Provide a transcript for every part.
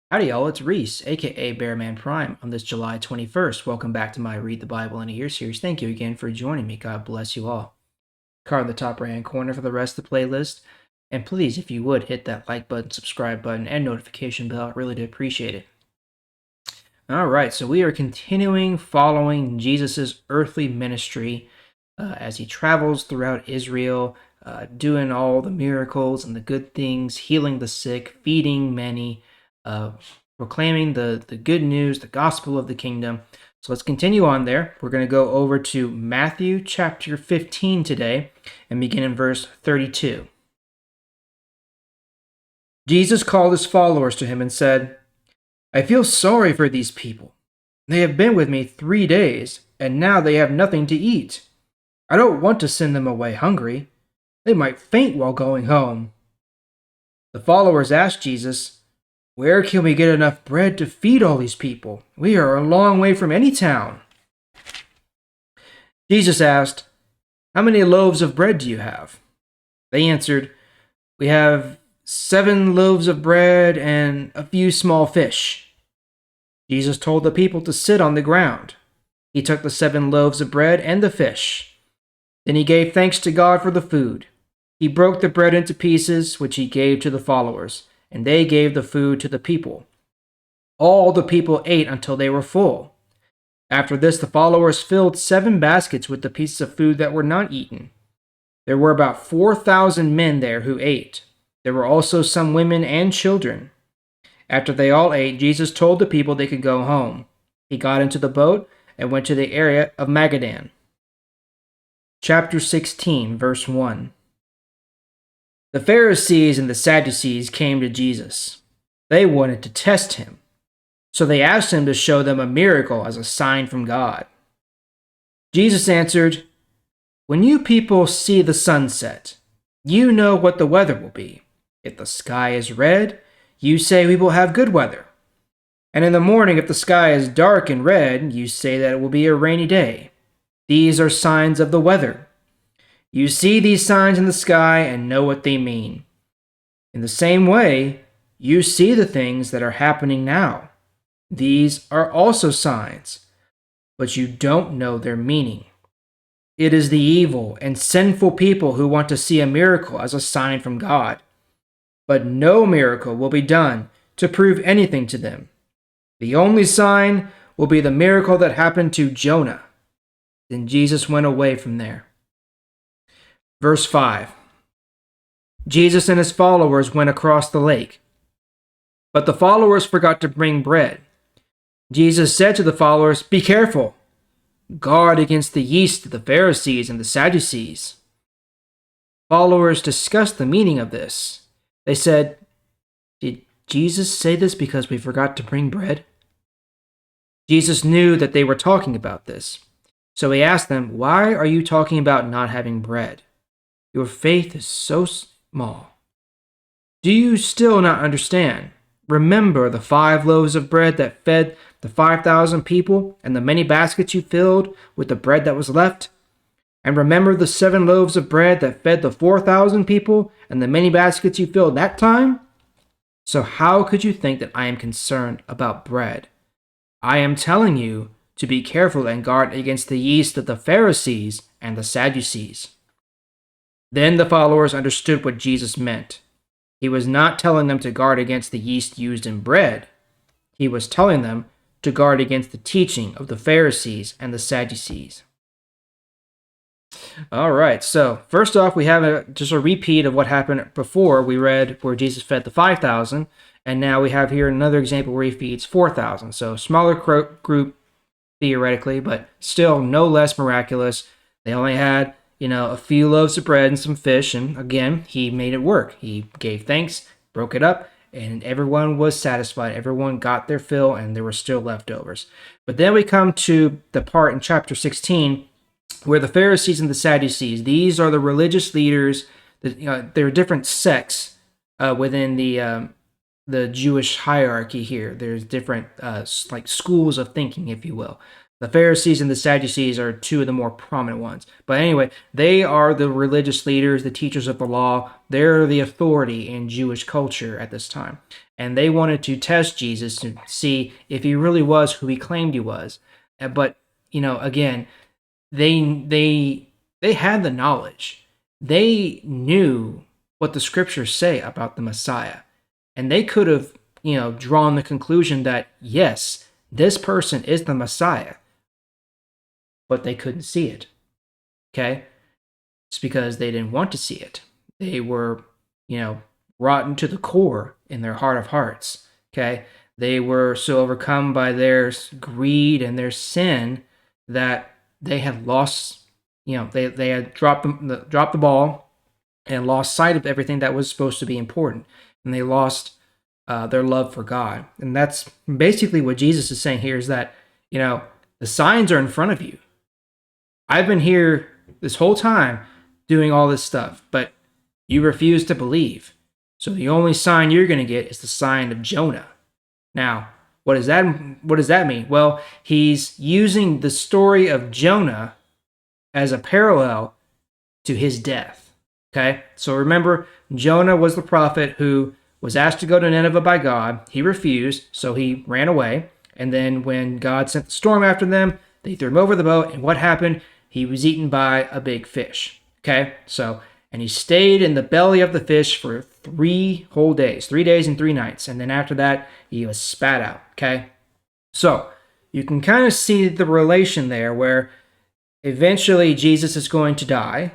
Howdy, y'all. It's Reese, aka Bearman Prime, on this July 21st. Welcome back to my Read the Bible in a Year series. Thank you again for joining me. God bless you all. Card in the top right hand corner for the rest of the playlist. And please, if you would, hit that like button, subscribe button, and notification bell. I really do appreciate it. All right, so we are continuing following Jesus' earthly ministry as he travels throughout Israel, doing all the miracles and the good things, healing the sick, feeding many, uh, proclaiming the good news, the gospel of the kingdom. So let's continue on there. We're going to go over to Matthew chapter 15 today and begin in verse 32. Jesus called his followers to him and said, I feel sorry for these people. They have been with me 3 days, and now they have nothing to eat. I don't want to send them away hungry. They might faint while going home. The followers asked Jesus, Where can we get enough bread to feed all these people? We are a long way from any town. Jesus asked, How many loaves of bread do you have? They answered, We have 7 loaves of bread and a few small fish. Jesus told the people to sit on the ground. He took the 7 loaves of bread and the fish. Then he gave thanks to God for the food. He broke the bread into pieces, which he gave to the followers, and they gave the food to the people. All the people ate until they were full. After this, the followers filled 7 baskets with the pieces of food that were not eaten. There were about 4,000 men there who ate. There were also some women and children. After they all ate, Jesus told the people they could go home. He got into the boat and went to the area of Magadan. Chapter 16, verse 1. The Pharisees and the Sadducees came to Jesus. They wanted to test him, so they asked him to show them a miracle as a sign from God. Jesus answered, When you people see the sunset, you know what the weather will be. If the sky is red, you say we will have good weather. And in the morning, if the sky is dark and red, you say that it will be a rainy day. These are signs of the weather. You see these signs in the sky and know what they mean. In the same way, you see the things that are happening now. These are also signs, but you don't know their meaning. It is the evil and sinful people who want to see a miracle as a sign from God. But no miracle will be done to prove anything to them. The only sign will be the miracle that happened to Jonah. Then Jesus went away from there. Verse 5. Jesus and his followers went across the lake. But the followers forgot to bring bread. Jesus said to the followers, Be careful. Guard against the yeast of the Pharisees and the Sadducees. Followers discussed the meaning of this. They said, Did Jesus say this because we forgot to bring bread? Jesus knew that they were talking about this. So he asked them, Why are you talking about not having bread? Your faith is so small. Do you still not understand? Remember the 5 loaves of bread that fed the 5,000 people and the many baskets you filled with the bread that was left? And remember the 7 loaves of bread that fed the 4,000 people and the many baskets you filled that time? So how could you think that I am concerned about bread? I am telling you to be careful and guard against the yeast of the Pharisees and the Sadducees. Then the followers understood what Jesus meant. He was not telling them to guard against the yeast used in bread. He was telling them to guard against the teaching of the Pharisees and the Sadducees. All right, so first off, we have just a repeat of what happened before. We read where Jesus fed the 5,000, and now we have here another example where he feeds 4,000. So smaller group theoretically, but still no less miraculous. They only had, a few loaves of bread and some fish, and again, he made it work. He gave thanks, broke it up, and everyone was satisfied. Everyone got their fill, and there were still leftovers. But then we come to the part in chapter 16 where the Pharisees and the Sadducees, these are the religious leaders. There are different sects within the Jewish hierarchy here. There's different like schools of thinking, if you will. The Pharisees and the Sadducees are two of the more prominent ones. But anyway, they are the religious leaders, the teachers of the law. They're the authority in Jewish culture at this time. And they wanted to test Jesus to see if he really was who he claimed he was. But, again, they had the knowledge. They knew what the scriptures say about the Messiah. And they could have, drawn the conclusion that, yes, this person is the Messiah, but they couldn't see it. Okay? It's because they didn't want to see it. They were, rotten to the core in their heart of hearts. Okay? They were so overcome by their greed and their sin that they had lost, they had dropped the ball and lost sight of everything that was supposed to be important. And they lost their love for God. And that's basically what Jesus is saying here is that, the signs are in front of you. I've been here this whole time doing all this stuff, but you refuse to believe. So the only sign you're going to get is the sign of Jonah. Now, what does that mean? Well, he's using the story of Jonah as a parallel to his death. Okay? So remember, Jonah was the prophet who was asked to go to Nineveh by God. He refused, so he ran away. And then when God sent the storm after them, they threw him over the boat. And what happened? He was eaten by a big fish. Okay? And he stayed in the belly of the fish for 3 whole days, 3 days and 3 nights. And then after that, he was spat out. Okay? So you can kind of see the relation there where eventually Jesus is going to die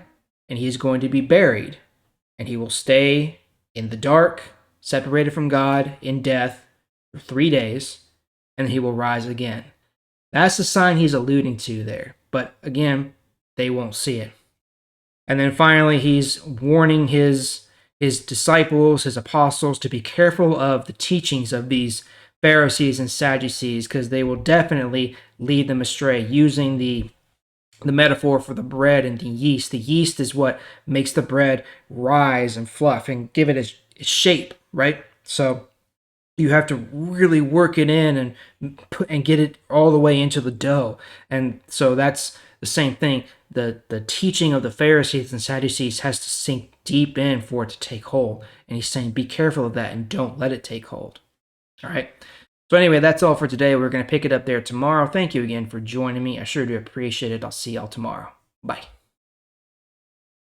and he's going to be buried. And he will stay in the dark, separated from God in death for 3 days. And he will rise again. That's the sign he's alluding to there. But again, they won't see it. And then finally, he's warning his disciples, his apostles, to be careful of the teachings of these Pharisees and Sadducees, because they will definitely lead them astray, using the metaphor for the bread and the yeast. The yeast is what makes the bread rise and fluff and give it its shape, right? So you have to really work it in and get it all the way into the dough. And so that's the same thing. The teaching of the Pharisees and Sadducees has to sink deep in for it to take hold. And he's saying, be careful of that and don't let it take hold. All right. So anyway, that's all for today. We're going to pick it up there tomorrow. Thank you again for joining me. I sure do appreciate it. I'll see y'all tomorrow. Bye.